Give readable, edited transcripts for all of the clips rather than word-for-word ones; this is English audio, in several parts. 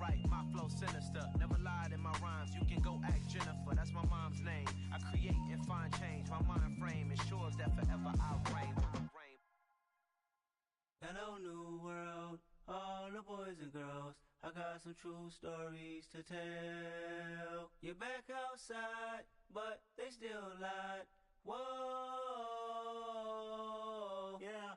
write my flow sinister. Never lied in my rhymes. You can go ask Jennifer. That's my mom's name. I create and find change. My mind frame ensures that forever I'll reign. Hello, new world, all the boys and girls. I got some true stories to tell. You're back outside, but they still lied. Whoa, yeah.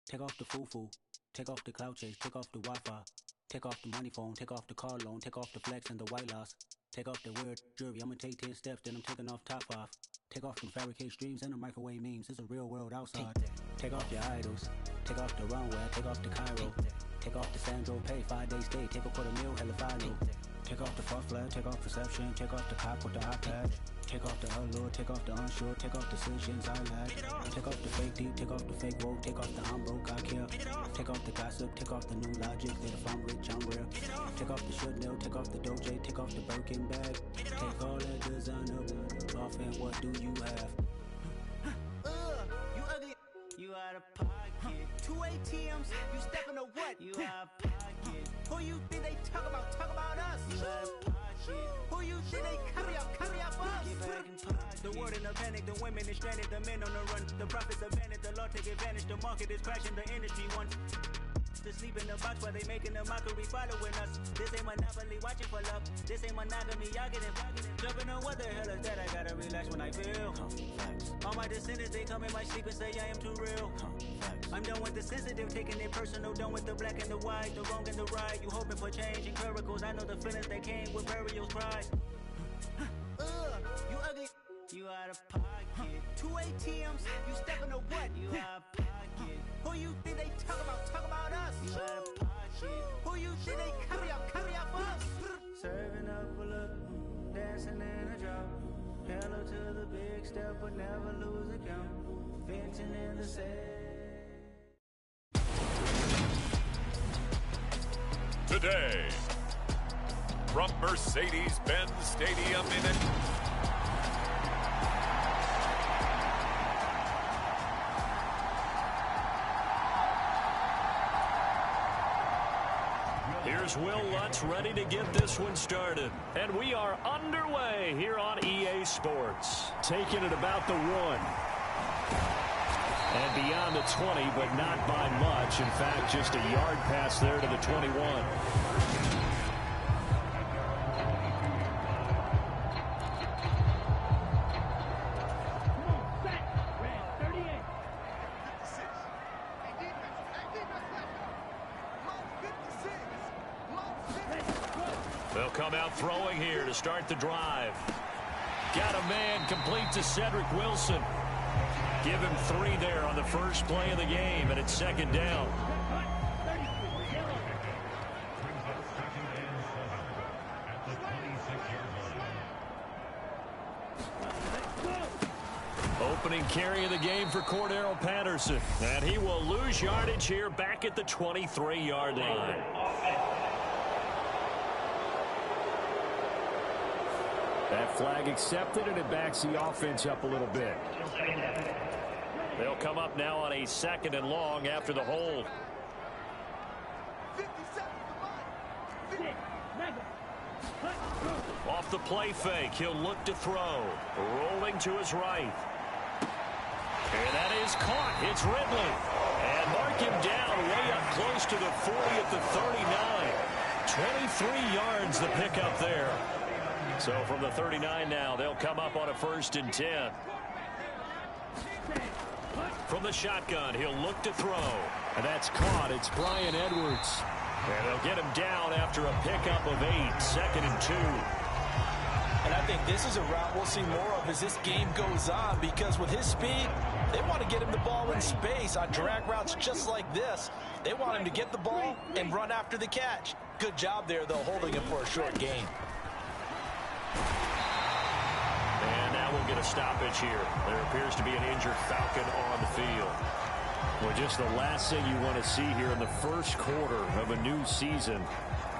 Take off the foo-foo, take off the cloud chase, take off the Wi-Fi. Take off the money phone, take off the car loan, take off the flex and the white loss. Take off the weird jewelry, I'ma take 10 steps, then I'm taking off top 5. Take off the fabricate streams and the microwave memes, it's a real world outside. Take off your idols, take off the runway, take off the Cairo. Take off the Sandro pay, 5 days stay, take a $250,000, hella final. Take off the fuck flag, take off perception, take off the cop with the iPad. Take off the allure, take off the unsure, take off decisions I lack. Take off the fake deep, take off the fake woke, take off the I'm broke, I care. Take off the gossip, take off the new logic, that if I'm rich, I'm rare. Take off the should know, take off the doje, take off the Birkin bag. Take all that designer off and what do you have? You ugly. You out of pocket. 2 ATMs, you stepping to what? You out of pocket. Who you think they talk about? Talk about us. You out of pocket. Who you think they carry up us? Get back in pocket. The word in a panic, the women is stranded, the men on the run. The profits abandoned, the law take advantage. The market is crashing, the industry wants to sleep in the box while they making a mockery following us. This ain't monopoly, watching for love. This ain't monogamy, y'all getting jumping on what the hell is that? I gotta relax when I feel. All my descendants, they come in my sleep and say I am too real. I'm done with the sensitive, taking it personal. Done with the black and the white, the wrong and the right. You hoping for change and miracles. I know the feelings that came with burials, pride. You ugly. You out of pocket. 2 ATMs, you stepping to what? You out of pocket. Who you think they talk about? Talk about us. You out of pocket. Who you think they carry up us? Serving up a look, dancing in a drop. Hello to the big step, but never lose a count. Venting in the set. Today, from Mercedes-Benz Stadium in it. Here's Will Lutz ready to get this one started. And we are underway here on EA Sports. Taking it about the 1. And beyond the 20, but not by much. In fact, just a yard pass there to the 21. They'll come out throwing here to start the drive. Got a man complete to Cedric Wilson. Give him 3 there on the first play of the game, and it's second down. Opening carry of the game for Cordero Patterson. And he will lose yardage here back at the 23-yard line. That flag accepted, and it backs the offense up a little bit. They'll come up now on a 2nd and long after the hold. Off the play fake, he'll look to throw. Rolling to his right. And that is caught. It's Ridley. And mark him down way up close to the 40 at the 39. 23 yards the pickup there. So from the 39 now, they'll come up on a 1st and 10. From the shotgun, he'll look to throw. And that's caught. It's Bryan Edwards. And they'll get him down after a pickup of 8, 2nd and 2. And I think this is a route we'll see more of as this game goes on, because with his speed, they want to get him the ball in space on drag routes just like this. They want him to get the ball and run after the catch. Good job there, though, holding him for a short gain. And now we'll get a stoppage here. There appears to be an injured Falcon on the field. Well, just the last thing you want to see here in the first quarter of a new season.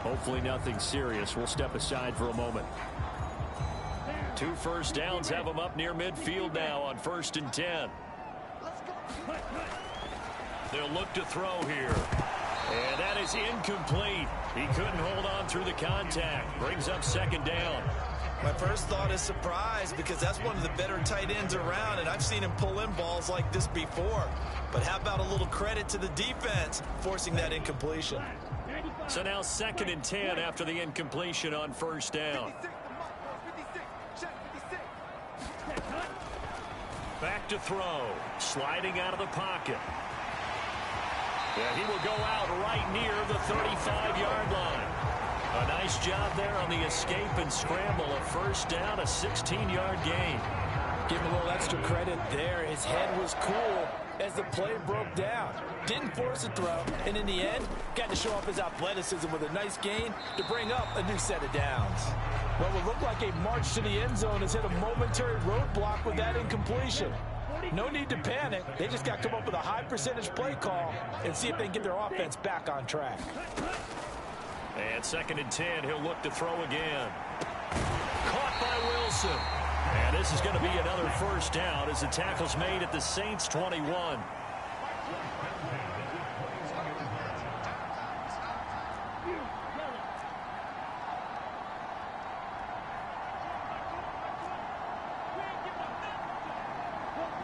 Hopefully nothing serious. We'll step aside for a moment. 2 first downs have them up near midfield now on 1st and 10. They'll look to throw here. And that is incomplete. He couldn't hold on through the contact. Brings up second down. My first thought is surprise, because that's one of the better tight ends around, and I've seen him pull in balls like this before. But how about a little credit to the defense forcing that incompletion? So now 2nd and 10 after the incompletion on first down. Back to throw. Sliding out of the pocket. Yeah, he will go out right near the 35-yard line. A nice job there on the escape and scramble. A first down, a 16-yard gain. Give him a little extra credit there. His head was cool as the play broke down. Didn't force a throw, and in the end, got to show off his athleticism with a nice gain to bring up a new set of downs. What would look like a march to the end zone has hit a momentary roadblock with that incompletion. No need to panic. They just got to come up with a high percentage play call and see if they can get their offense back on track. And 2nd and 10, he'll look to throw again. Caught by Wilson. And this is going to be another first down as the tackle's made at the Saints' 21.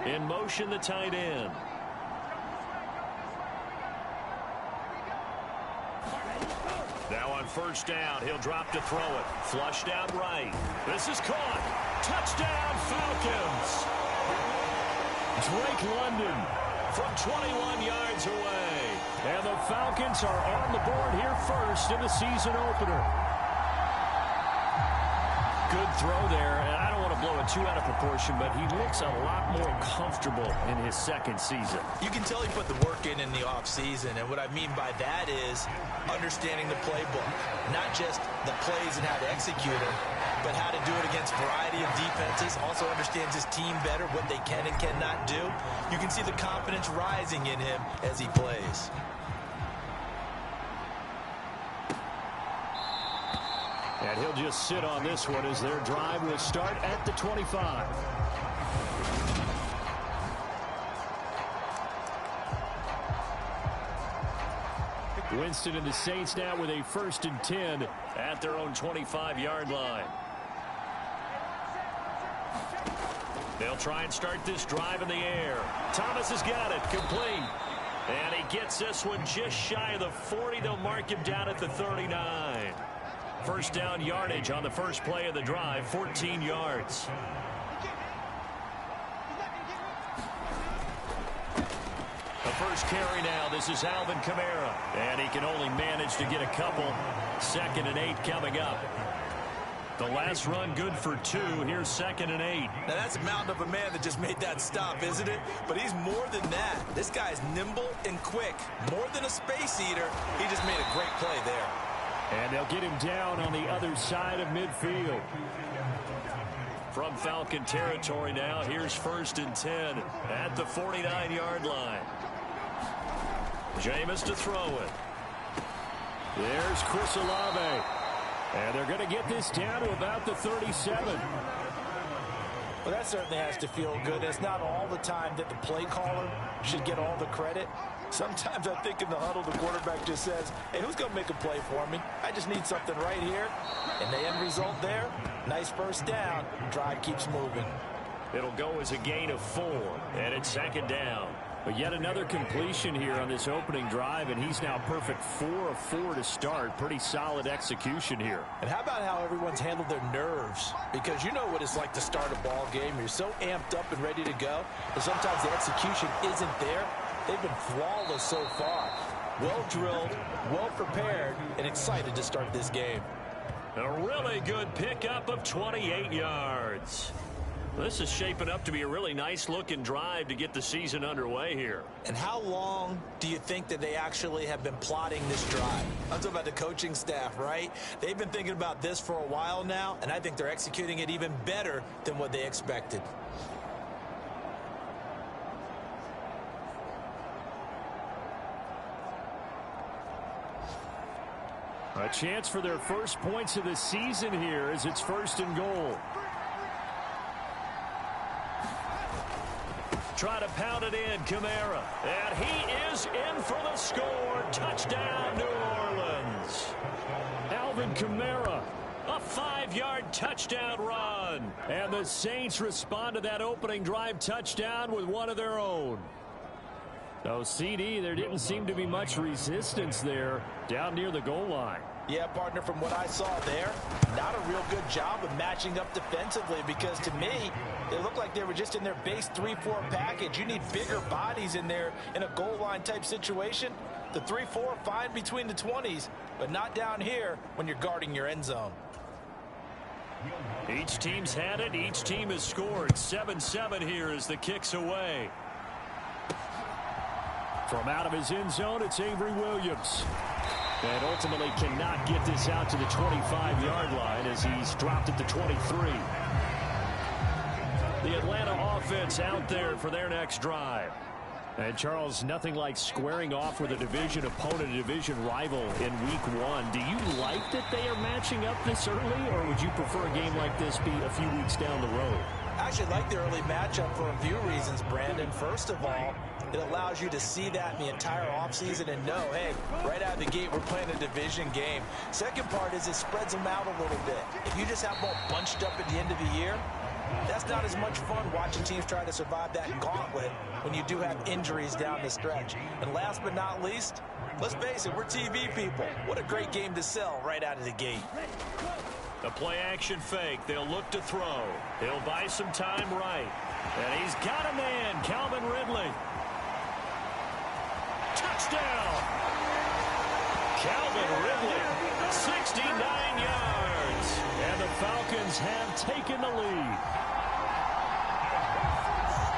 In motion, the tight end. Now on first down, he'll drop to throw it. Flushed out right. This is caught. Touchdown, Falcons. Drake London from 21 yards away. And the Falcons are on the board here first in the season opener. Good throw there, and I don't want to blow it too out of proportion, but he looks a lot more comfortable in his second season. You can tell he put the work in the offseason, and what I mean by that is understanding the playbook. Not just the plays and how to execute them, but how to do it against a variety of defenses. Also understands his team better, what they can and cannot do. You can see the confidence rising in him as he plays. And he'll just sit on this one as their drive will start at the 25. Winston and the Saints now with a 1st and 10 at their own 25-yard line. They'll try and start this drive in the air. Thomas has got it, complete. And he gets this one just shy of the 40. They'll mark him down at the 39. First down yardage on the first play of the drive, 14 yards. The first carry now. This is Alvin Kamara. And he can only manage to get a couple. 2nd and 8 coming up. The last run good for 2. Here's 2nd and 8. Now that's a mountain of a man that just made that stop, isn't it? But he's more than that. This guy's nimble and quick. More than a space eater. He just made a great play there. And they'll get him down on the other side of midfield. From Falcon territory now, here's 1st and 10 at the 49-yard line. Jameis to throw it. There's Chris Olave. And they're going to get this down to about the 37. Well, that certainly has to feel good. It's not all the time that the play caller should get all the credit. Sometimes I think in the huddle, the quarterback just says, hey, who's going to make a play for me? I just need something right here. And the end result there, nice first down. Drive keeps moving. It'll go as a gain of 4, and it's 2nd down. But yet another completion here on this opening drive, and he's now perfect 4 of 4 to start. Pretty solid execution here. And how about how everyone's handled their nerves? Because you know what it's like to start a ball game. You're so amped up and ready to go, but sometimes the execution isn't there. They've been flawless so far. Well drilled, well prepared, and excited to start this game. A really good pickup of 28 yards. This is shaping up to be a really nice-looking drive to get the season underway here. And how long do you think that they actually have been plotting this drive? I'm talking about the coaching staff, right? They've been thinking about this for a while now, and I think they're executing it even better than what they expected. A chance for their first points of the season here as it's 1st and goal. try to pound it in, Kamara. And he is in for the score. Touchdown, New Orleans. Alvin Kamara, a 5-yard touchdown run. And the Saints respond to that opening drive touchdown with one of their own. So, CD, there didn't seem to be much resistance there down near the goal line. Yeah, partner, from what I saw there, not a real good job of matching up defensively, because to me, they looked like they were just in their base 3-4 package. You need bigger bodies in there in a goal line type situation. The 3-4, fine between the 20s, but not down here when you're guarding your end zone. Each team's had it. Each team has scored. 7-7 here as the kick's away. From out of his end zone, it's Avery Williams. And ultimately cannot get this out to the 25-yard line as he's dropped at the 23. The Atlanta offense out there for their next drive. And, Charles, nothing like squaring off with a division opponent, a division rival in week 1. Do you like that they are matching up this early, or would you prefer a game like this be a few weeks down the road? I actually like the early matchup for a few reasons, Brandon. First of all, it allows you to see that in the entire offseason and know, hey, right out of the gate, we're playing a division game. Second part is it spreads them out a little bit. If you just have them all bunched up at the end of the year, that's not as much fun watching teams try to survive that gauntlet when you do have injuries down the stretch. And last but not least, let's face it, we're TV people. What a great game to sell right out of the gate. The play-action fake. They'll look to throw. He'll buy some time right. And he's got a man, Calvin Ridley. Touchdown! Calvin Ridley, 69 yards. And the Falcons have taken the lead.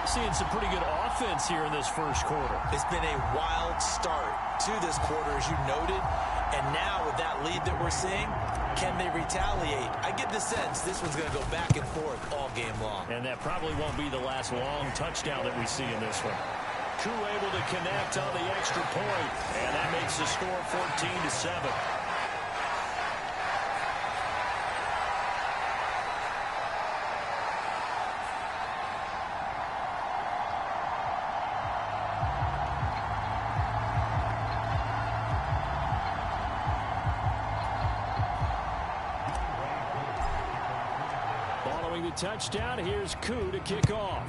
Seeing some pretty good offense here in this first quarter. It's been a wild start to this quarter, as you noted. And now with that lead that we're seeing, can they retaliate? I get the sense this one's going to go back and forth all game long. And that probably won't be the last long touchdown that we see in this one. Koo able to connect on the extra point, and that makes the score 14-7. Following the touchdown, here's Koo to kick off.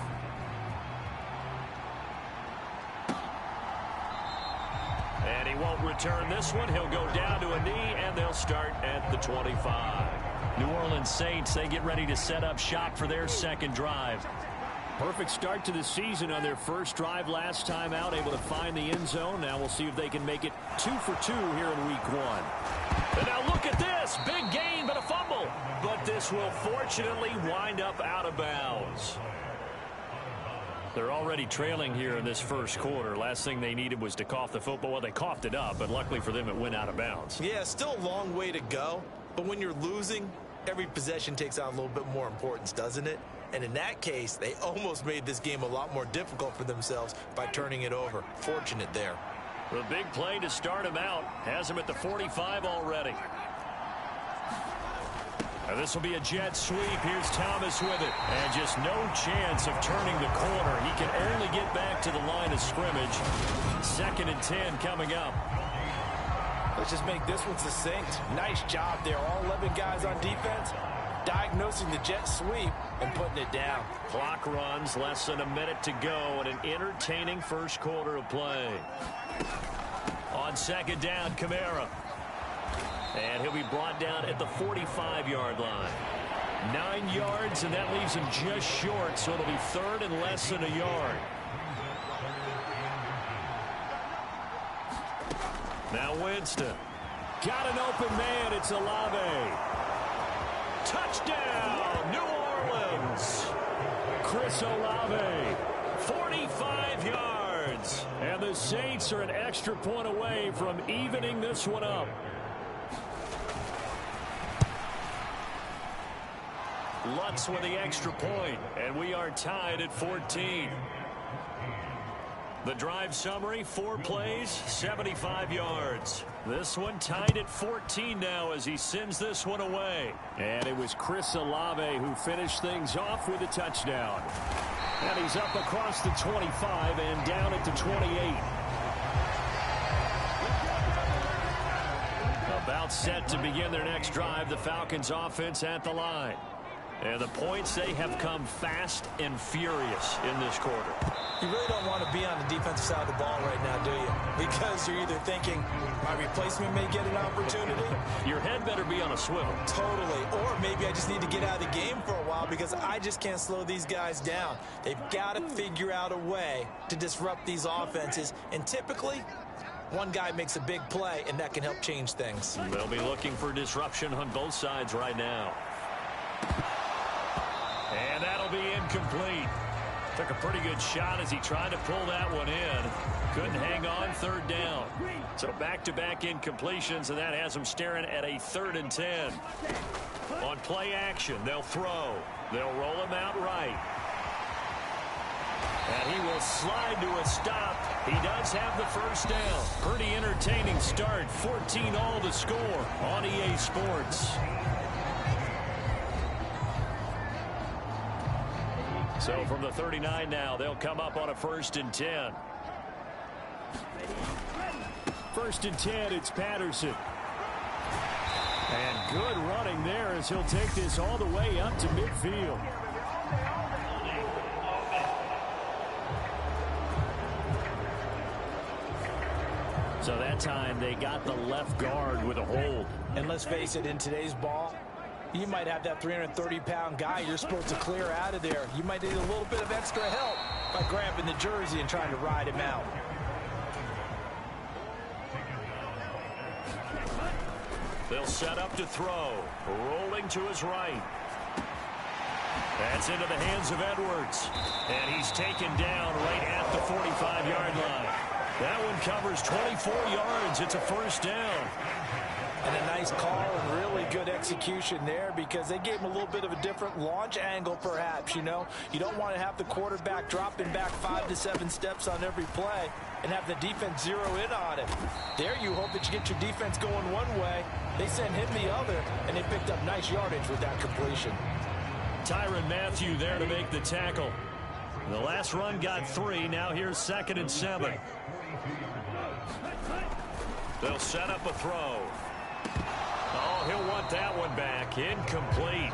And he won't return this one. He'll go down to a knee, and they'll start at the 25. New Orleans Saints, they get ready to set up shop for their second drive. Perfect start to the season on their first drive last time out, able to find the end zone. Now we'll see if they can make it 2 for 2 here in week 1. And now look at this. Big gain, but a fumble. But this will fortunately wind up out of bounds. They're already trailing here in this first quarter. Last thing they needed was to cough the football. Well, they coughed it up, but luckily for them, it went out of bounds. Yeah, still a long way to go. But when you're losing, every possession takes on a little bit more importance, doesn't it? And in that case, they almost made this game a lot more difficult for themselves by turning it over. Fortunate there. The big play to start him out has him at the 45 already. And this will be a jet sweep. Here's Thomas with it. And just no chance of turning the corner. He can only get back to the line of scrimmage. 2nd and 10 coming up. Let's just make this one succinct. Nice job there. All 11 guys on defense diagnosing the jet sweep and putting it down. Clock runs, less than a minute to go, and an entertaining first quarter of play. On 2nd down, Kamara. And he'll be brought down at the 45-yard line. 9 yards, and that leaves him just short, so it'll be 3rd and less than a yard. Now Winston. Got an open man. It's Olave. Touchdown, New Orleans. Chris Olave, 45 yards. And the Saints are an extra point away from evening this one up. Lutz with the extra point, and we are tied at 14. The drive summary, 4 plays, 75 yards. This one tied at 14 now as he sends this one away. And it was Chris Olave who finished things off with a touchdown. And he's up across the 25 and down at the 28. About set to begin their next drive, the Falcons offense at the line. And the points, they have come fast and furious in this quarter. You really don't want to be on the defensive side of the ball right now, do you? Because you're either thinking, my replacement may get an opportunity. Your head better be on a swivel. Totally. Or maybe I just need to get out of the game for a while because I just can't slow these guys down. They've got to figure out a way to disrupt these offenses. And typically, one guy makes a big play, and that can help change things. They'll be looking for disruption on both sides right now. And that'll be incomplete. Took a pretty good shot as he tried to pull that one in. Couldn't hang on, third down. So back-to-back incompletions, and that has him staring at a 3rd and 10. On play action, they'll throw. They'll roll him out right. And he will slide to a stop. He does have the first down. Pretty entertaining start. 14-all the score on EA Sports. So from the 39 now, they'll come up on a 1st and 10. 1st and 10, it's Patterson. And good running there as he'll take this all the way up to midfield. So that time they got the left guard with a hold. And let's face it, in today's ball, you might have that 330-pound guy you're supposed to clear out of there. You might need a little bit of extra help by grabbing the jersey and trying to ride him out. They'll set up to throw. Rolling to his right. That's into the hands of Edwards. And he's taken down right at the 45-yard line. That one covers 24 yards. It's a 1st down. And a nice call and really good execution there because they gave him a little bit of a different launch angle perhaps, you know. You don't want to have the quarterback dropping back 5 to 7 steps on every play and have the defense zero in on it. There you hope that you get your defense going one way. They sent him the other, and they picked up nice yardage with that completion. Tyrann Mathieu there to make the tackle. The last run got 3. Now here's 2nd and 7. They'll set up a throw. Oh, he'll want that one back. Incomplete.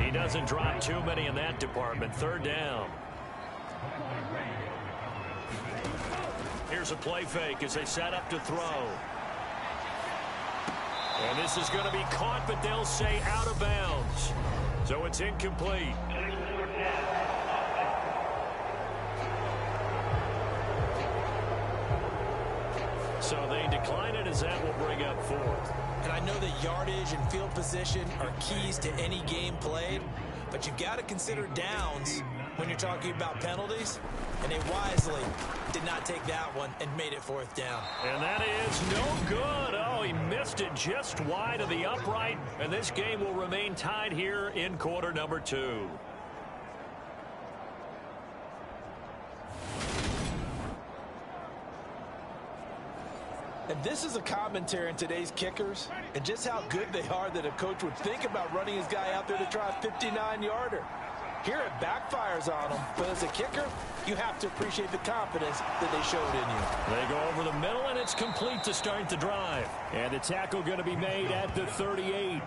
He doesn't drop too many in that department. 3rd down. Here's a play fake as they set up to throw. And this is going to be caught, but they'll say out of bounds. So it's incomplete. So they decline it as that will bring up 4th. And I know that yardage and field position are keys to any game played, but you've got to consider downs when you're talking about penalties, and they wisely did not take that one and made it 4th down. And that is no good. Oh, he missed it just wide of the upright, and this game will remain tied here in quarter number 2. And this is a commentary on today's kickers and just how good they are that a coach would think about running his guy out there to try a 59-yarder. Here it backfires on him, but as a kicker, you have to appreciate the confidence that they showed in you. They go over the middle, and it's complete to start the drive. And the tackle going to be made at the 38.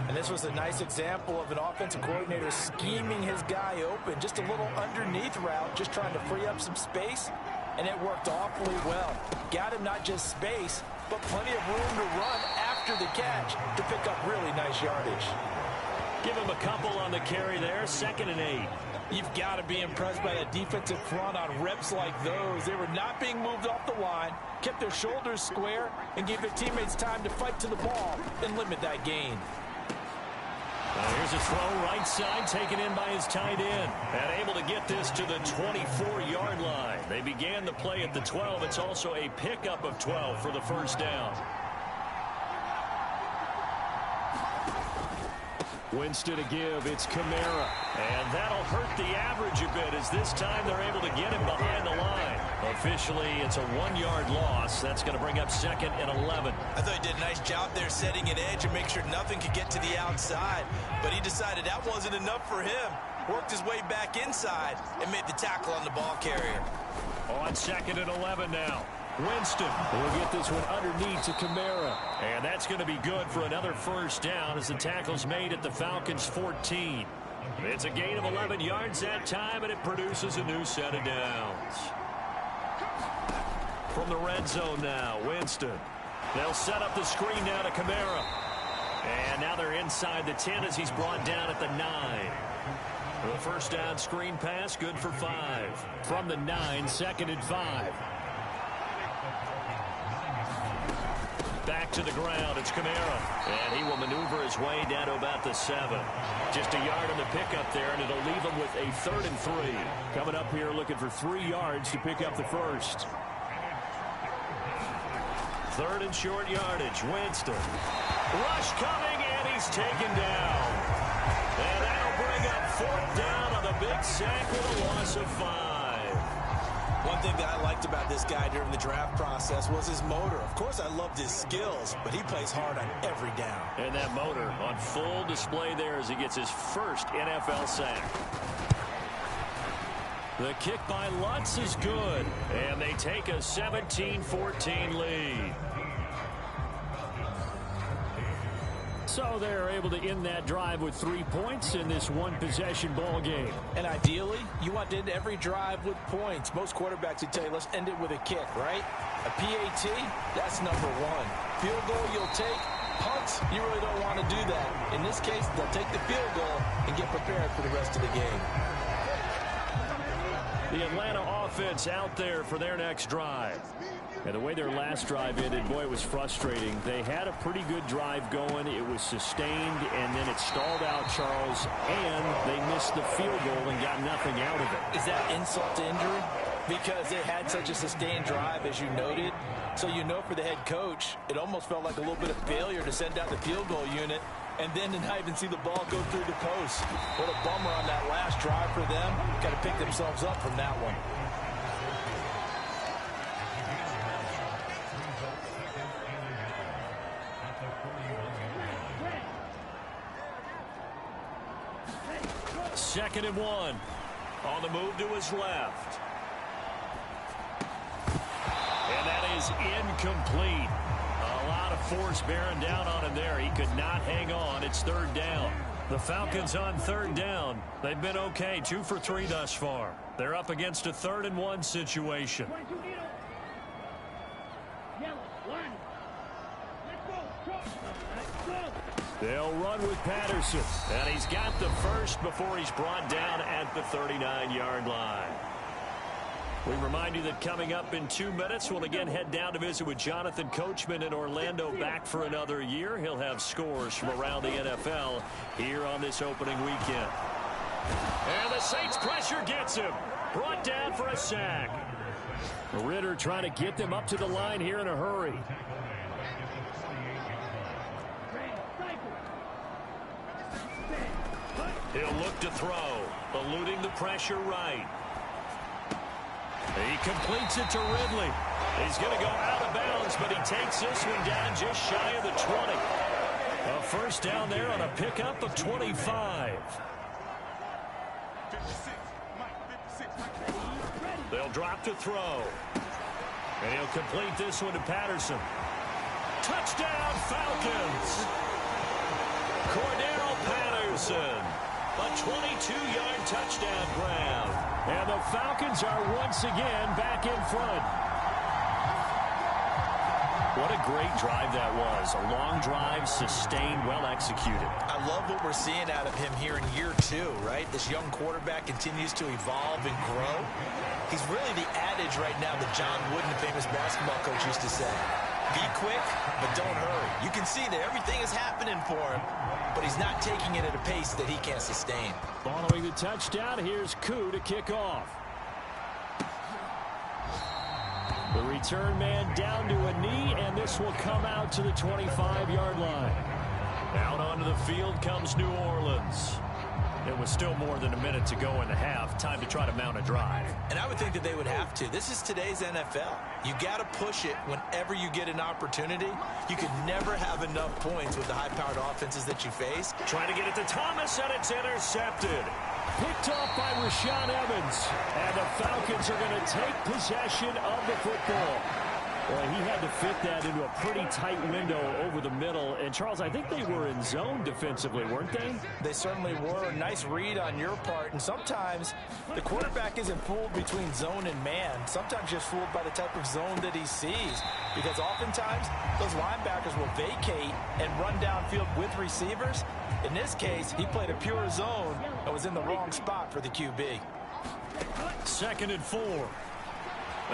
And this was a nice example of an offensive coordinator scheming his guy open. Just a little underneath route, just trying to free up some space. And it worked awfully well. Got him not just space, but plenty of room to run after the catch to pick up really nice yardage. Give him a couple on the carry there. 2nd and 8. You've got to be impressed by that defensive front on reps like those. They were not being moved off the line, kept their shoulders square, and gave their teammates time to fight to the ball and limit that gain. Here's a throw right side taken in by his tight end. And able to get this to the 24-yard line. They began the play at the 12. It's also a pickup of 12 for the 1st down. Winston to give. It's Kamara. And that'll hurt the average a bit as this time they're able to get him behind the line. Officially, it's a 1-yard loss. That's going to bring up 2nd and 11. I thought he did a nice job there setting an edge and make sure nothing could get to the outside. But he decided that wasn't enough for him. Worked his way back inside and made the tackle on the ball carrier. On 2nd and 11 now. Winston will get this one underneath to Kamara. And that's going to be good for another first down as the tackle's made at the Falcons' 14. It's a gain of 11 yards that time, and it produces a new set of downs. From the red zone now, Winston. They'll set up the screen now to Kamara. And now they're inside the 10 as he's brought down at the 9. The first down screen pass, good for 5. From the 9, 2nd and 5. Back to the ground, it's Kamara. And he will maneuver his way down to about the 7. Just a yard on the pickup there, and it'll leave him with a 3rd and 3. Coming up here looking for 3 yards to pick up the first. 3rd and short yardage, Winston. Rush coming, and he's taken down. And that'll bring up 4th down on the big sack with a loss of 5. One thing that I liked about this guy during the draft process was his motor. Of course, I loved his skills, but he plays hard on every down. And that motor on full display there as he gets his first NFL sack. The kick by Lutz is good, and they take a 17-14 lead. So they're able to end that drive with 3 points in this one-possession ball game. And ideally, you want to end every drive with points. Most quarterbacks would tell you, let's end it with a kick, right? A PAT, that's number 1. Field goal you'll take. Punts, you really don't want to do that. In this case, they'll take the field goal and get prepared for the rest of the game. The Atlanta offense out there for their next drive. And the way their last drive ended, boy, it was frustrating. They had a pretty good drive going. It was sustained, and then it stalled out, Charles, and they missed the field goal and got nothing out of it. Is that insult to injury? Because they had such a sustained drive, as you noted. So you know for the head coach, it almost felt like a little bit of failure to send out the field goal unit and then to not even see the ball go through the post. What a bummer on that last drive for them. Got to pick themselves up from that one. Second and 1. On the move to his left. And that is incomplete. A lot of force bearing down on him there. He could not hang on. It's 3rd down. The Falcons on 3rd down. They've been okay. 2 for 3 thus far. They're up against a 3rd and 1 situation. They'll run with Patterson. And he's got the first before he's brought down at the 39-yard line. We remind you that coming up in 2 minutes, we'll again head down to visit with Jonathan Coachman in Orlando, back for another year. He'll have scores from around the NFL here on this opening weekend. And the Saints pressure gets him. Brought down for a sack. Ritter trying to get them up to the line here in a hurry. He'll look to throw, eluding the pressure right. He completes it to Ridley. He's going to go out of bounds, but he takes this one down just shy of the 20. A first down there on a pickup of 25. They'll drop to throw. And he'll complete this one to Patterson. Touchdown, Falcons! Cordell Patterson. A 22-yard touchdown grab. And the Falcons are once again back in front. What a great drive that was. A long drive, sustained, well executed. I love what we're seeing out of him here in year 2, right? This young quarterback continues to evolve and grow. He's really the adage right now that John Wooden, the famous basketball coach, used to say. Be quick, but don't hurry. You can see that everything is happening for him, but he's not taking it at a pace that he can't sustain. Following the touchdown, here's Koo to kick off. The return man down to a knee, and this will come out to the 25-yard line. Out onto the field comes New Orleans. It was still more than a minute to go in the half. Time to try to mount a drive. And I would think that they would have to. This is today's NFL. You got to push it whenever you get an opportunity. You could never have enough points with the high-powered offenses that you face. Trying to get it to Thomas, and it's intercepted. Picked off by Rashaan Evans. And the Falcons are going to take possession of the football. Well, he had to fit that into a pretty tight window over the middle. And, Charles, I think they were in zone defensively, weren't they? They certainly were. Nice read on your part. And sometimes the quarterback isn't fooled between zone and man. Sometimes just fooled by the type of zone that he sees. Because oftentimes those linebackers will vacate and run downfield with receivers. In this case, he played a pure zone and was in the wrong spot for the QB. 2nd and 4.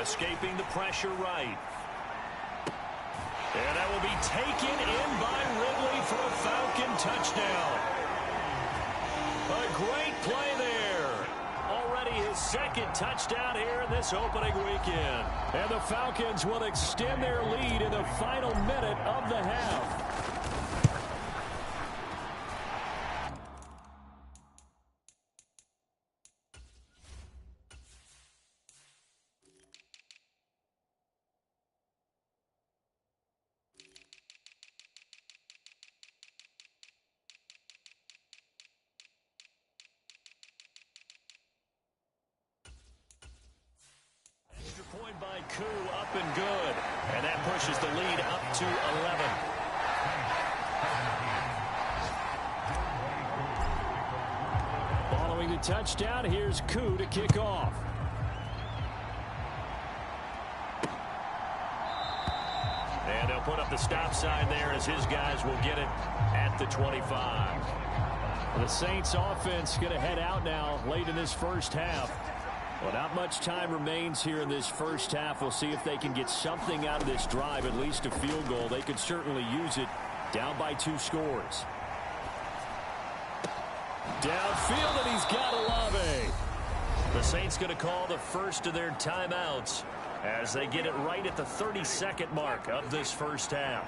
Escaping the pressure right. And that will be taken in by Ridley for a Falcon touchdown. A great play there. Already his 2nd touchdown here in this opening weekend. And the Falcons will extend their lead in the final minute of the half. Point by Koo, up and good. And that pushes the lead up to 11. Following the touchdown, here's Koo to kick off. And they'll put up the stop sign there as his guys will get it at the 25. The Saints offense going to head out now late in this first half. Well, not much time remains here in this first half. We'll see if they can get something out of this drive, at least a field goal. They could certainly use it, down by 2 scores. Downfield, and he's got Olave. The Saints going to call the first of their timeouts as they get it right at the 32nd mark of this first half.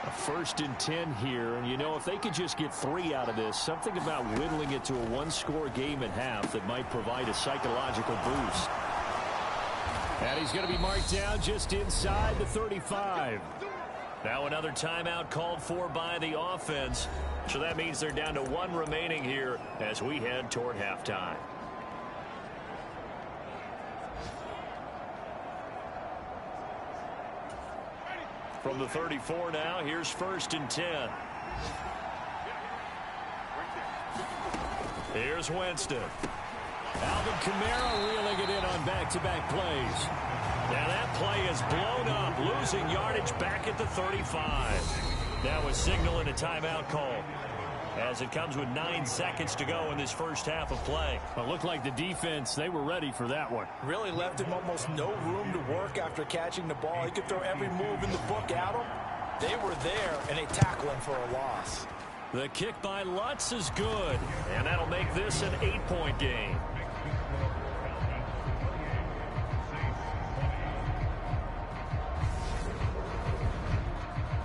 A 1st and 10 here, and you know, if they could just get 3 out of this, something about whittling it to a 1-score game at half that might provide a psychological boost. And he's going to be marked down just inside the 35. Now another timeout called for by the offense, so that means they're down to 1 remaining here as we head toward halftime. From the 34 now, here's 1st and 10. Here's Winston. Alvin Kamara reeling it in on back-to-back plays. Now that play is blown up, losing yardage back at the 35. Now a signal and a timeout call, as it comes with 9 seconds to go in this first half of play. It looked like the defense, they were ready for that one. Really left him almost no room to work after catching the ball. He could throw every move in the book at him. They were there, and they tackle him for a loss. The kick by Lutz is good, and that'll make this an 8-point game.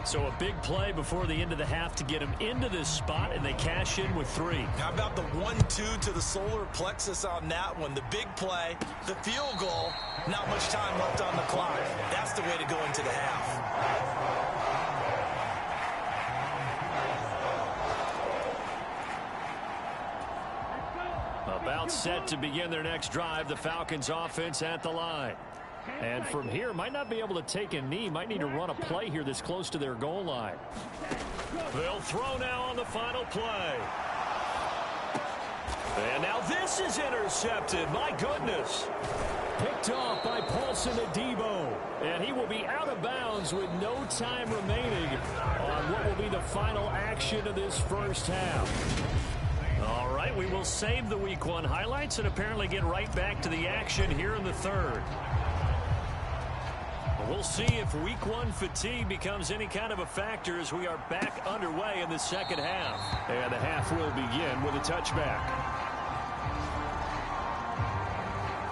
So a big play before the end of the half to get him into this spot, and they cash in with 3. How about the 1-2 to the solar plexus on that one? The big play, the field goal, not much time left on the clock. That's the way to go into the half. About set to begin their next drive, the Falcons offense at the line. And from here, might not be able to take a knee. Might need to run a play here that's close to their goal line. They'll throw now on the final play. And now this is intercepted. My goodness. Picked off by Paulson Adebo. And he will be out of bounds with no time remaining on what will be the final action of this first half. All right, we will save the Week 1 highlights and apparently get right back to the action here in the third. We'll see if Week 1 fatigue becomes any kind of a factor as we are back underway in the second half. And the half will begin with a touchback.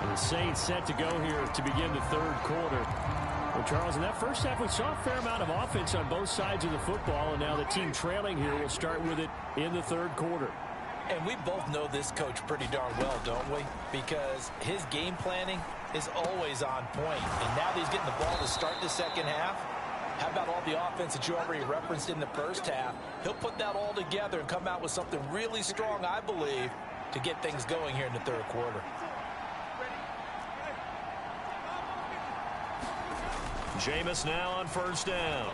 And the Saints set to go here to begin the third quarter. Well, Charles, in that first half, we saw a fair amount of offense on both sides of the football, and now the team trailing here will start with it in the third quarter. And we both know this coach pretty darn well, don't we? Because his game planning is always on point. And now that he's getting the ball to start the second half, how about all the offense that you already referenced in the first half? He'll put that all together and come out with something really strong, I believe, to get things going here in the third quarter. Jameis now on first down.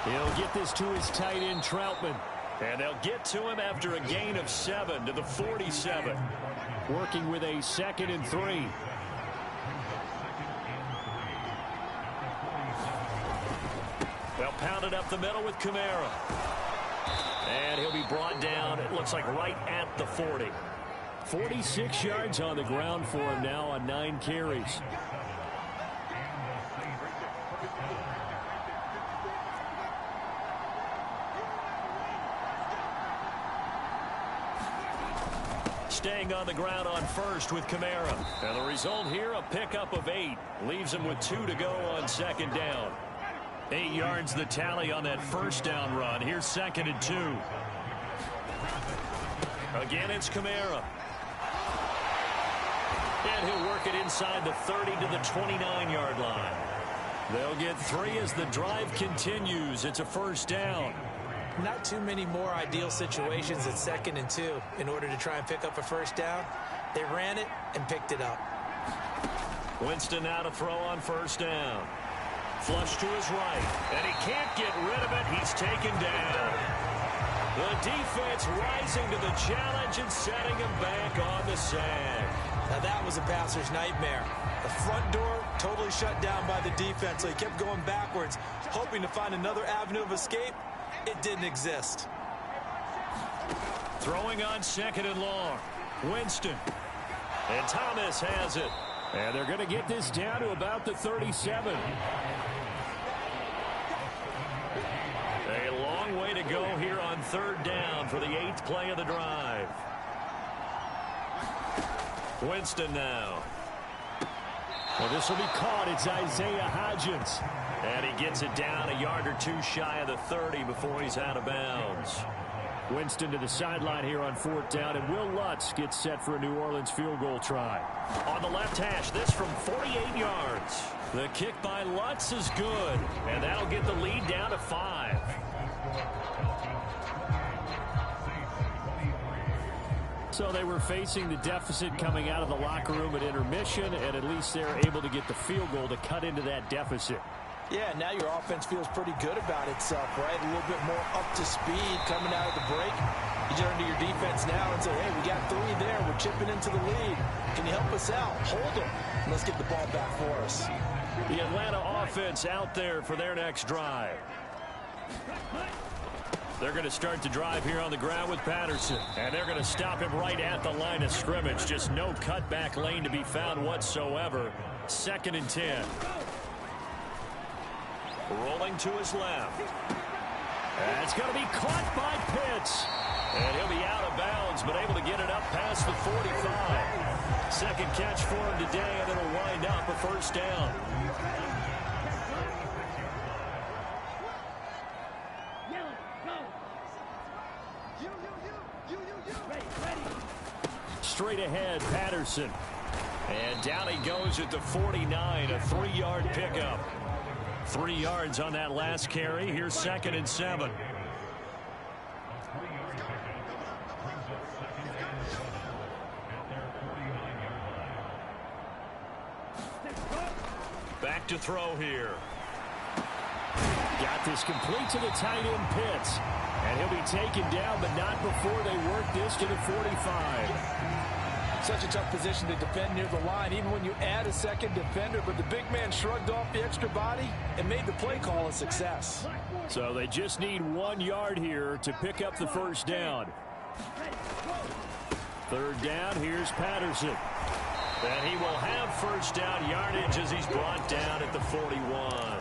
He'll get this to his tight end, Troutman. And they'll get to him after a gain of 7 to the 47. Working with a 2nd and 3. They'll pound it up the middle with Kamara. And he'll be brought down, it looks like right at the 40. 46 yards on the ground for him now on 9 carries. Staying on the ground on first with Kamara. And the result here, a pickup of 8. Leaves him with 2 to go on second down. 8 yards the tally on that first down run. Here's 2nd and 2. Again, it's Kamara. And he'll work it inside the 30 to the 29-yard line. They'll get 3 as the drive continues. It's a first down. Not too many more ideal situations at 2nd and 2 in order to try and pick up a first down. They ran it and picked it up. Winston now to throw on first down. Flush to his right, and he can't get rid of it. He's taken down. The defense rising to the challenge and setting him back on the sand. Now that was a passer's nightmare. The front door totally shut down by the defense, so he kept going backwards, hoping to find another avenue of escape. It didn't exist. Throwing on 2nd and long. Winston. And Thomas has it. And they're going to get this down to about the 37. A long way to go here on 3rd down for the 8th play of the drive. Winston now. Well, this will be caught. It's Isaiah Hodgins. And he gets it down a yard or 2 shy of the 30 before he's out of bounds. Winston to the sideline here on 4th down, and Will Lutz gets set for a New Orleans field goal try. On the left hash, this from 48 yards. The kick by Lutz is good, and that'll get the lead down to 5. So they were facing the deficit coming out of the locker room at intermission, and at least they're able to get the field goal to cut into that deficit. Yeah, now your offense feels pretty good about itself, right? A little bit more up to speed coming out of the break. You turn to your defense now and say, hey, we got 3 there. We're chipping into the lead. Can you help us out? Hold them. Let's get the ball back for us. The Atlanta offense out there for their next drive. They're going to start the drive here on the ground with Patterson. And they're going to stop him right at the line of scrimmage. Just no cutback lane to be found whatsoever. 2nd and 10. Rolling to his left. And it's going to be caught by Pitts. And he'll be out of bounds, but able to get it up past the 45. Second catch for him today, and it'll wind up a first down. Straight ahead, Patterson. And down he goes at the 49, a 3-yard pickup. 3 yards on that last carry. Here's 2nd and 7. Back to throw here. Got this complete to the tight end, Pitts. And he'll be taken down, but not before they work this to the 45. Such a tough position to defend near the line, even when you add a second defender. But the big man shrugged off the extra body and made the play call a success. So they just need 1 yard here to pick up the first down. 3rd down, here's Patterson. And he will have first down yardage as he's brought down at the 41.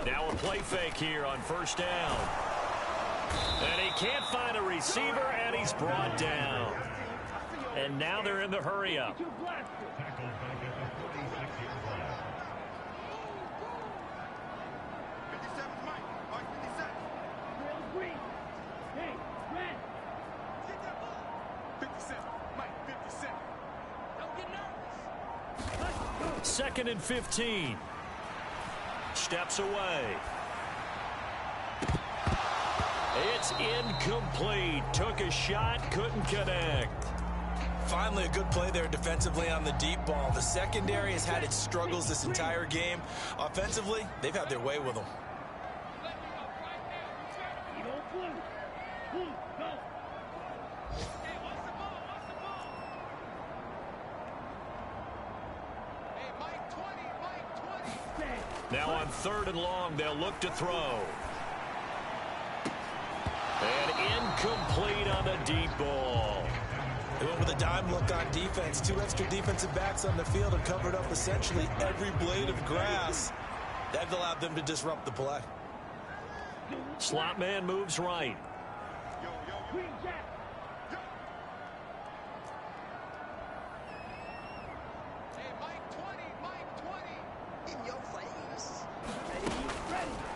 Now a play fake here on first down. And he can't find a receiver, and he's brought down. And now they're in the hurry-up. Second and 15. Steps away. It's incomplete. Took a shot, couldn't connect. Finally a good play there defensively on the deep ball. The secondary has had its struggles this entire game. Offensively, they've had their way with them. Now on 3rd and long, they'll look to throw. And incomplete on the deep ball. They went with a dime look on defense. 2 extra defensive backs on the field and covered up essentially every blade of grass. That allowed them to disrupt the play. Slot man moves right.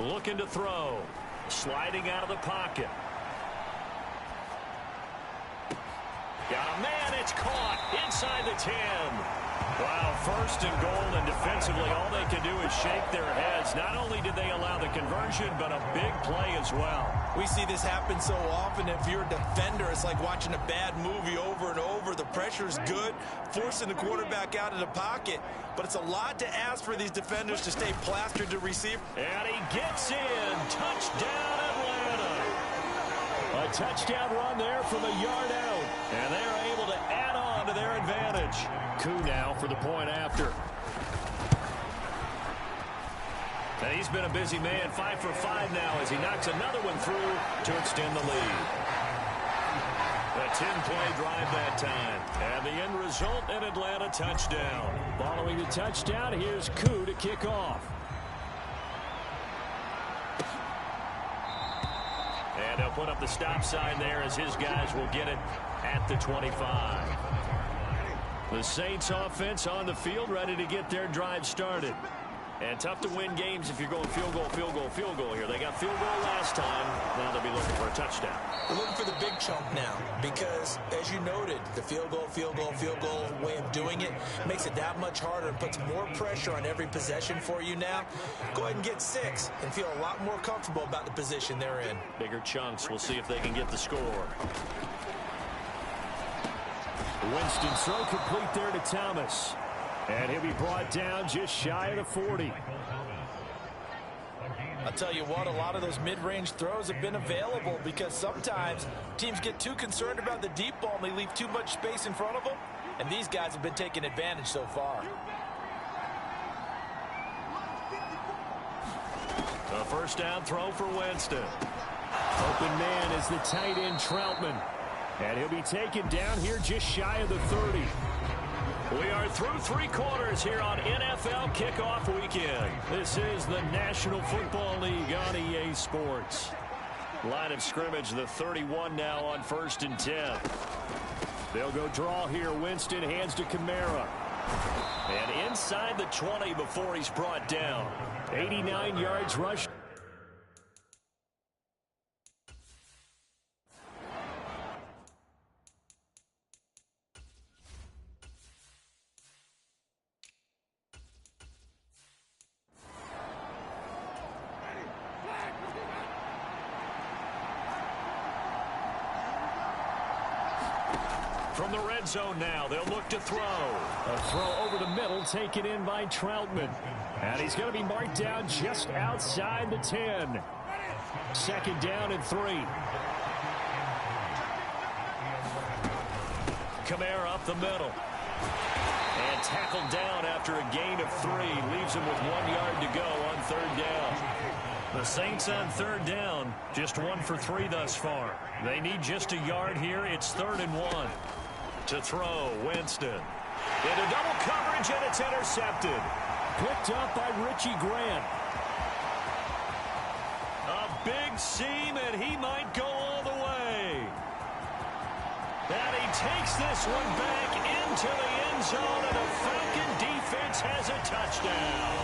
Looking to throw. Sliding out of the pocket. Got a man, it's caught inside the 10. Wow, 1st and goal, and defensively all they can do is shake their heads. Not only did they allow the conversion, but a big play as well. We see this happen so often. If you're a defender, it's like watching a bad movie over and over. The pressure's good, forcing the quarterback out of the pocket. But it's a lot to ask for these defenders to stay plastered to receive. And he gets in. Touchdown, Atlanta. A touchdown run there from a yard out. And they're able to add on to their advantage. Coup now for the point after. And he's been a busy man. 5 for 5 now as he knocks another one through to extend the lead. A 10-play drive that time. And the end result, an Atlanta touchdown. Following the touchdown, here's Coup to kick off. And he'll put up the stop sign there as his guys will get it at the 25. The Saints offense on the field, ready to get their drive started. And tough to win games if you're going field goal, field goal, field goal here. They got field goal last time. Now they'll be looking for a touchdown. They're looking for the big chunk now because, as you noted, the field goal way of doing it makes it that much harder and puts more pressure on every possession for you now. Go ahead and get 6 and feel a lot more comfortable about the position they're in. Bigger chunks. We'll see if they can get the score. Winston throw complete there to Thomas. And he'll be brought down just shy of the 40. I'll tell you what, a lot of those mid-range throws have been available because sometimes teams get too concerned about the deep ball and they leave too much space in front of them. And these guys have been taking advantage so far. A first down throw for Winston. Open man is the tight end Troutman. And he'll be taken down here just shy of the 30. We are through 3 quarters here on NFL Kickoff Weekend. This is the National Football League on EA Sports. Line of scrimmage, the 31 now on 1st and 10. They'll go draw here. Winston hands to Kamara. And inside the 20 before he's brought down. 89 yards rush. From the red zone now, they'll look to throw. A throw over the middle, taken in by Troutman. And he's going to be marked down just outside the 10. 2nd down and 3. Kamara up the middle. And tackled down after a gain of 3. Leaves him with 1 yard to go on 3rd down. The Saints on 3rd down, just 1 for 3 thus far. They need just a yard here. It's 3rd and 1. To throw, Winston. Into double coverage, and it's intercepted. Picked up by Richie Grant. A big seam, and he might go all the way. And he takes this one back into the end zone, and the Falcon defense has a touchdown.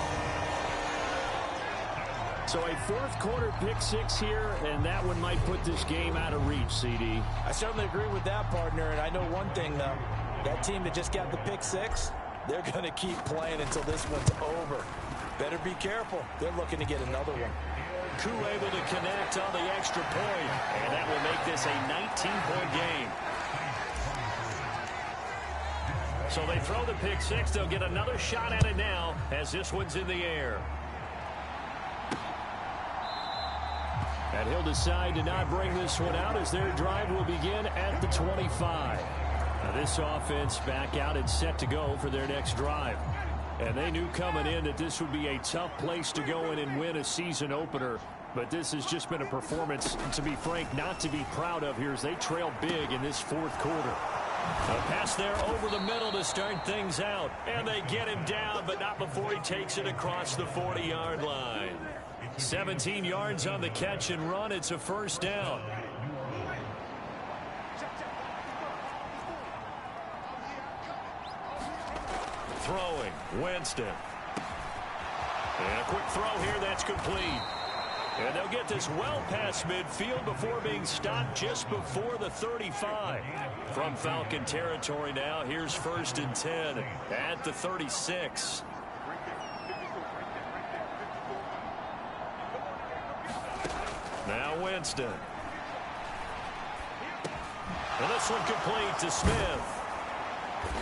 So a fourth quarter pick six here, and that one might put this game out of reach, CD. I certainly agree with that, partner, and I know one thing, though. That team that just got the pick six, they're going to keep playing until this one's over. Better be careful. They're looking to get another one. Koo able to connect on the extra point, and that will make this a 19-point game. So they throw the pick six. They'll get another shot at it now as this one's in the air. And he'll decide to not bring this one out as their drive will begin at the 25. Now this offense back out and set to go for their next drive. And they knew coming in that this would be a tough place to go in and win a season opener. But this has just been a performance, to be frank, not to be proud of here as they trail big in this fourth quarter. A pass there over the middle to start things out. And they get him down, but not before he takes it across the 40-yard line. 17 yards on the catch and run. It's a first down. Throwing, Winston. And a quick throw here that's complete. And they'll get this well past midfield before being stopped just before the 35. From Falcon territory now, here's 1st and 10 at the 36. Now Winston. And this one complete to Smith.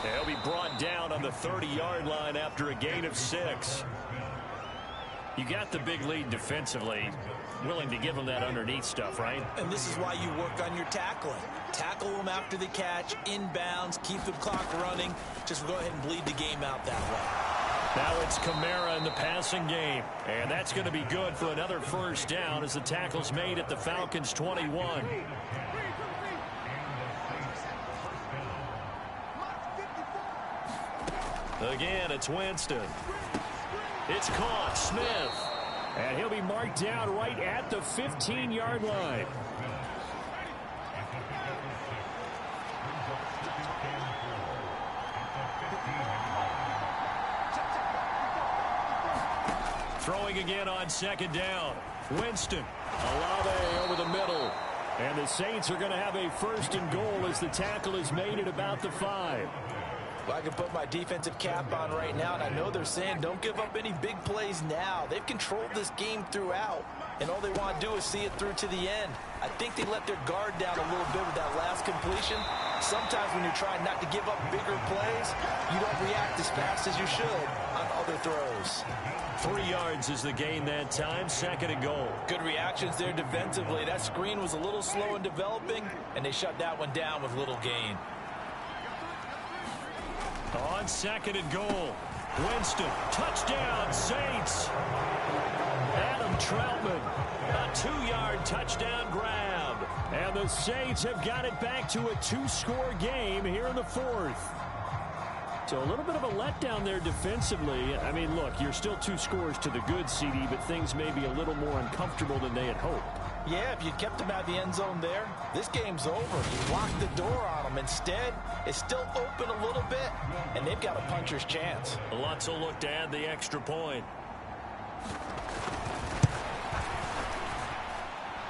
He'll be brought down on the 30-yard line after a gain of 6. You got the big lead defensively. Willing to give them that underneath stuff, right? And this is why you work on your tackling. Tackle them after the catch, inbounds, keep the clock running. Just go ahead and bleed the game out that way. Now it's Kamara in the passing game. And that's going to be good for another first down as the tackle's made at the Falcons' 21. Again, it's Winston. It's caught. Smith. And he'll be marked down right at the 15-yard line. Throwing again on 2nd down. Winston. Olave over the middle. And the Saints are going to have a 1st and goal as the tackle is made at about the 5. Well, I can put my defensive cap on right now, and I know they're saying don't give up any big plays now. They've controlled this game throughout, and all they want to do is see it through to the end. I think they let their guard down a little bit with that last completion. Sometimes when you're trying not to give up bigger plays, you don't react as fast as you should on other throws. 3 yards is the gain that time. 2nd and goal. Good reactions there defensively. That screen was a little slow in developing, and they shut that one down with little gain. On 2nd and goal. Winston. Touchdown, Saints. Adam Troutman. A 2-yard touchdown grab. And the Saints have got it back to a 2-score game here in the 4th. So a little bit of a letdown there defensively. I mean, look, you're still 2 scores to the good, CD, but things may be a little more uncomfortable than they had hoped. Yeah, if you'd kept them out of the end zone there, this game's over. You locked the door on them. Instead, it's still open a little bit, and they've got a puncher's chance. Lots of look to add the extra point.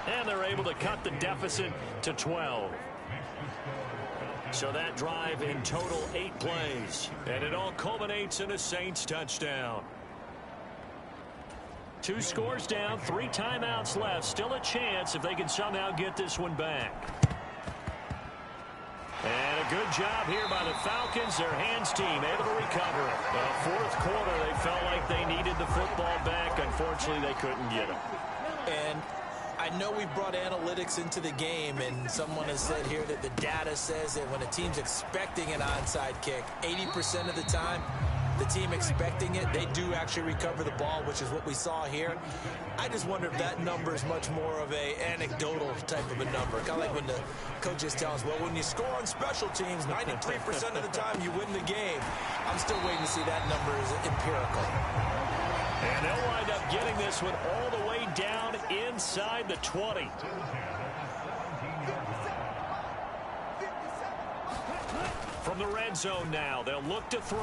And they're able to cut the deficit to 12. So that drive in total 8 plays. And it all culminates in a Saints touchdown. 2 scores down, 3 timeouts left. Still a chance if they can somehow get this one back. And a good job here by the Falcons. Their hands team able to recover it. The 4th quarter, they felt like they needed the football back. Unfortunately, they couldn't get it. And I know we brought analytics into the game, and someone has said here that the data says that when a team's expecting an onside kick, 80% of the time, the team expecting it, they do actually recover the ball, which is what we saw here. I just wonder if that number is much more of a anecdotal type of a number. Kind of like when the coaches tell us, well, when you score on special teams, 93% of the time you win the game. I'm still waiting to see that number is empirical. And they'll wind up getting this one all the way down inside the 20. From the red zone now, they'll look to throw.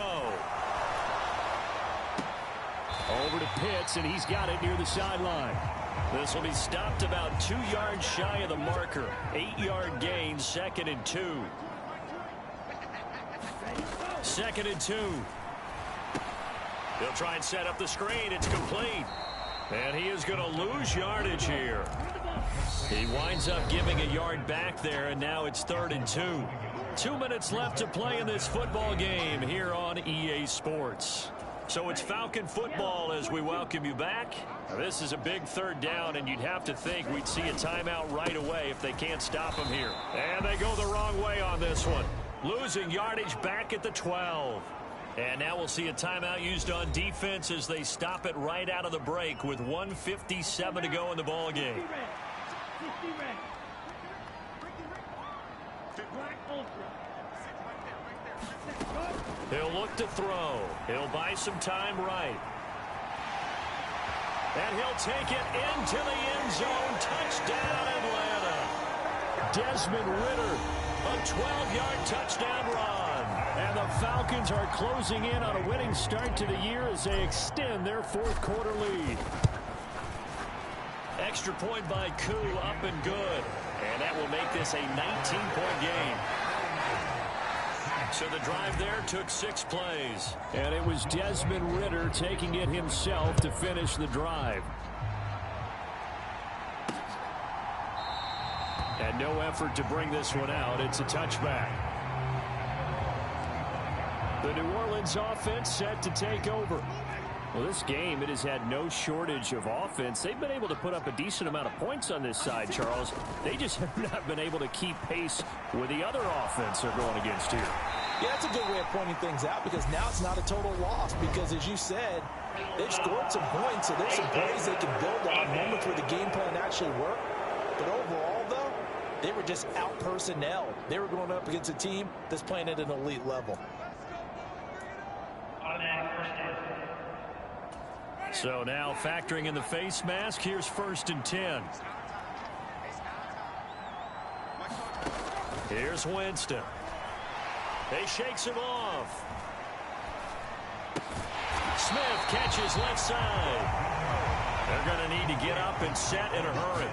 Over to Pitts, and he's got it near the sideline. This will be stopped about 2 yards shy of the marker. 8-yard gain, 2nd and 2. 2nd and 2. He'll try and set up the screen. It's complete. And he is going to lose yardage here. He winds up giving a yard back there, and now it's 3rd and 2. 2 minutes left to play in this football game here on EA Sports. So it's Falcon football as we welcome you back. Now, this is a big 3rd down, and you'd have to think we'd see a timeout right away if they can't stop him here. And they go the wrong way on this one. Losing yardage back at the 12. And now we'll see a timeout used on defense as they stop it right out of the break with 1:57 to go in the ball game. He'll look to throw. He'll buy some time right. And he'll take it into the end zone. Touchdown, Atlanta. Desmond Ridder, a 12-yard touchdown run. And the Falcons are closing in on a winning start to the year as they extend their 4th quarter lead. Extra point by Koo, up and good. And that will make this a 19-point game. So the drive there took 6 plays. And it was Desmond Ridder taking it himself to finish the drive. And no effort to bring this one out. It's a touchback. The New Orleans offense set to take over. Well, this game, it has had no shortage of offense. They've been able to put up a decent amount of points on this side, Charles. They just have not been able to keep pace with the other offense they're going against here. Yeah, that's a good way of pointing things out because now it's not a total loss because, as you said, they've scored some points, so there's some plays they can build on, moments where the game plan actually worked. But overall, though, they were just out-personnel. They were going up against a team that's playing at an elite level. So now factoring in the face mask, here's 1st and 10. Here's Winston. He shakes him off. Smith catches left side. They're going to need to get up and set in a hurry.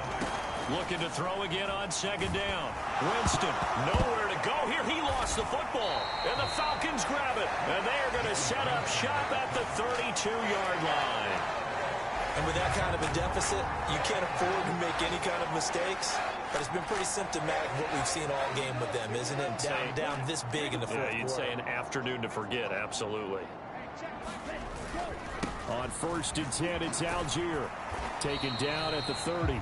Looking to throw again on 2nd down. Winston, nowhere to go here. He lost the football. And the Falcons grab it. And they are going to set up shop at the 32-yard line. And with that kind of a deficit, you can't afford to make any kind of mistakes. But it's been pretty symptomatic what we've seen all game with them, isn't it? Down this big in the 4th quarter. You'd say an afternoon to forget, absolutely. On 1st and 10, it's Algier. Taken down at the 30.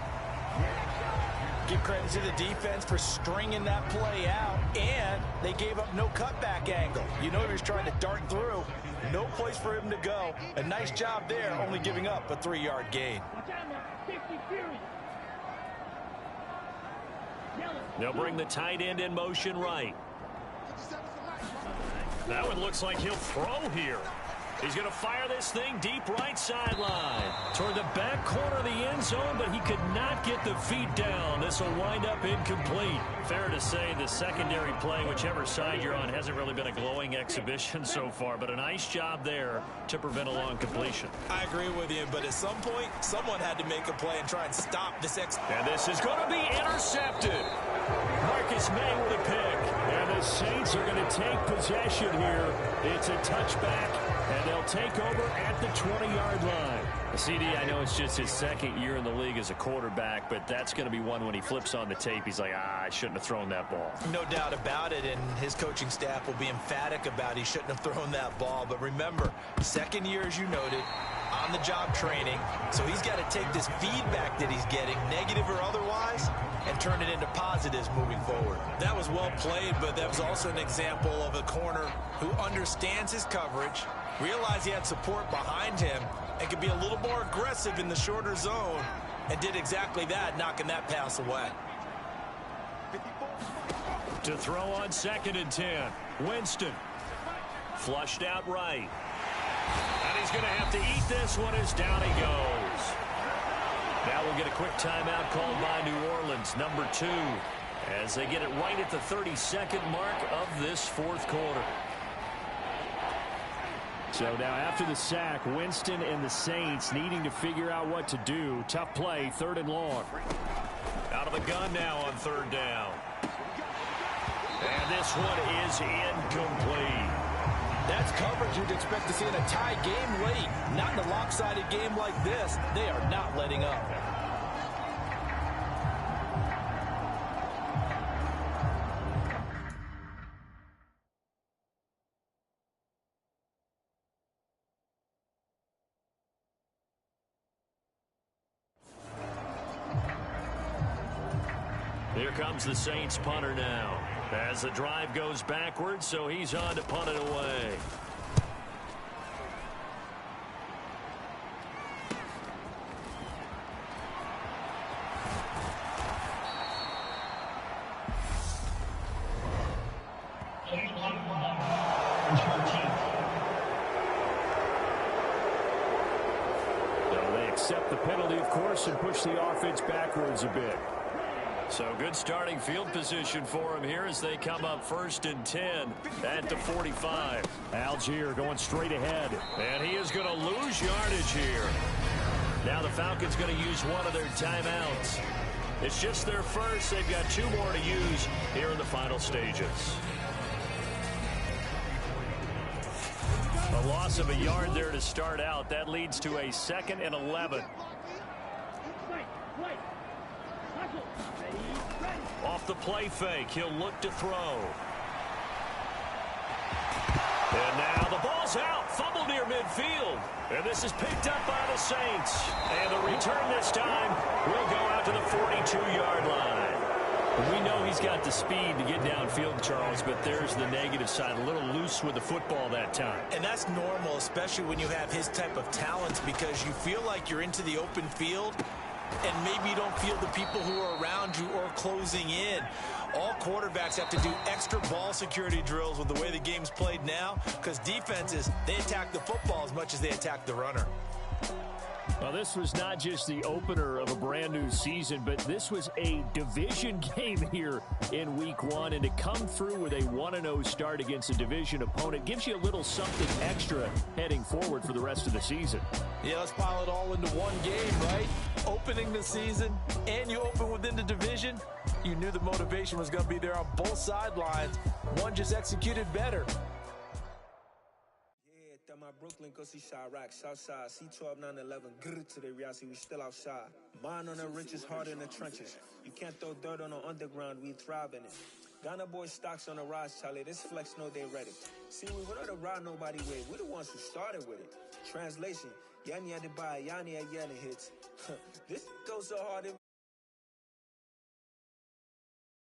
Give credit to the defense for stringing that play out, and they gave up no cutback angle. You know he was trying to dart through. No place for him to go. A nice job there, only giving up a 3-yard gain. They'll bring the tight end in motion right. That one looks like he'll throw here. He's going to fire this thing deep right sideline. Toward the back corner of the end zone, but he could not get the feet down. This will wind up incomplete. Fair to say the secondary play, whichever side you're on, hasn't really been a glowing exhibition so far, but a nice job there to prevent a long completion. I agree with you, but at some point, someone had to make a play and try and stop this. And this is going to be intercepted. Marcus May with a pick. And the Saints are going to take possession here. It's a touchback, and they'll take over at the 20-yard line. CD, I know it's just his 2nd year in the league as a quarterback, but that's going to be one when he flips on the tape, he's like, I shouldn't have thrown that ball. No doubt about it, and his coaching staff will be emphatic about he shouldn't have thrown that ball. But remember, 2nd year, as you noted, on-the-job training, so he's got to take this feedback that he's getting, negative or otherwise, and turn it into positives moving forward. That was well played, but that was also an example of a corner who understands his coverage, realized he had support behind him, and could be a little more aggressive in the shorter zone, and did exactly that, knocking that pass away. To throw on 2nd and 10, Winston. Flushed out right. And he's going to have to eat this one as down he goes. Now we'll get a quick timeout called by New Orleans, number 2. as they get it right at the 32nd mark of this fourth quarter. So now after the sack, Winston and the Saints needing to figure out what to do. Tough play, 3rd and long. Out of the gun now on 3rd down. And this one is incomplete. That's coverage you'd expect to see in a tie game late. Not in a lopsided game like this. They are not letting up. Here comes the Saints punter now. As the drive goes backwards, so he's on to punt it away. So they accept the penalty, of course, and push the offense backwards a bit. So good starting field position for him here as they come up 1st and 10 at the 45. Algier going straight ahead. And he is going to lose yardage here. Now the Falcons going to use one of their timeouts. It's just their first. They've got 2 more to use here in the final stages. A loss of a yard there to start out. That leads to a 2nd and 11. Off the play fake, he'll look to throw. And now the ball's out, fumble near midfield. And this is picked up by the Saints. And the return this time will go out to the 42-yard line. We know he's got the speed to get downfield, Charles, but there's the negative side. A little loose with the football that time. And that's normal, especially when you have his type of talents, because you feel like you're into the open field, and maybe you don't feel the people who are around you or closing in. All quarterbacks have to do extra ball security drills with the way the game's played now, because defenses, they attack the football as much as they attack the runner. Well, this was not just the opener of a brand new season, but this was a division game here in week 1. And to come through with a 1-0 start against a division opponent gives you a little something extra heading forward for the rest of the season. Yeah, let's pile it all into one game, right? Opening the season, and you open within the division. You knew the motivation was going to be there on both sidelines. One just executed better. My Brooklyn, go see Chirac, Southside, C12, 911, grr to the reality, we still outside. Mine on the richest, heart in the trenches. You can't throw dirt on the underground, we thrive in it. Ghana boys stocks on the rise, Charlie, this flex know they ready. See, we were not to ride nobody with, we're the ones who started with it. Translation, Yanni had to buy, Yanni had Yanni hits. This goes so hard,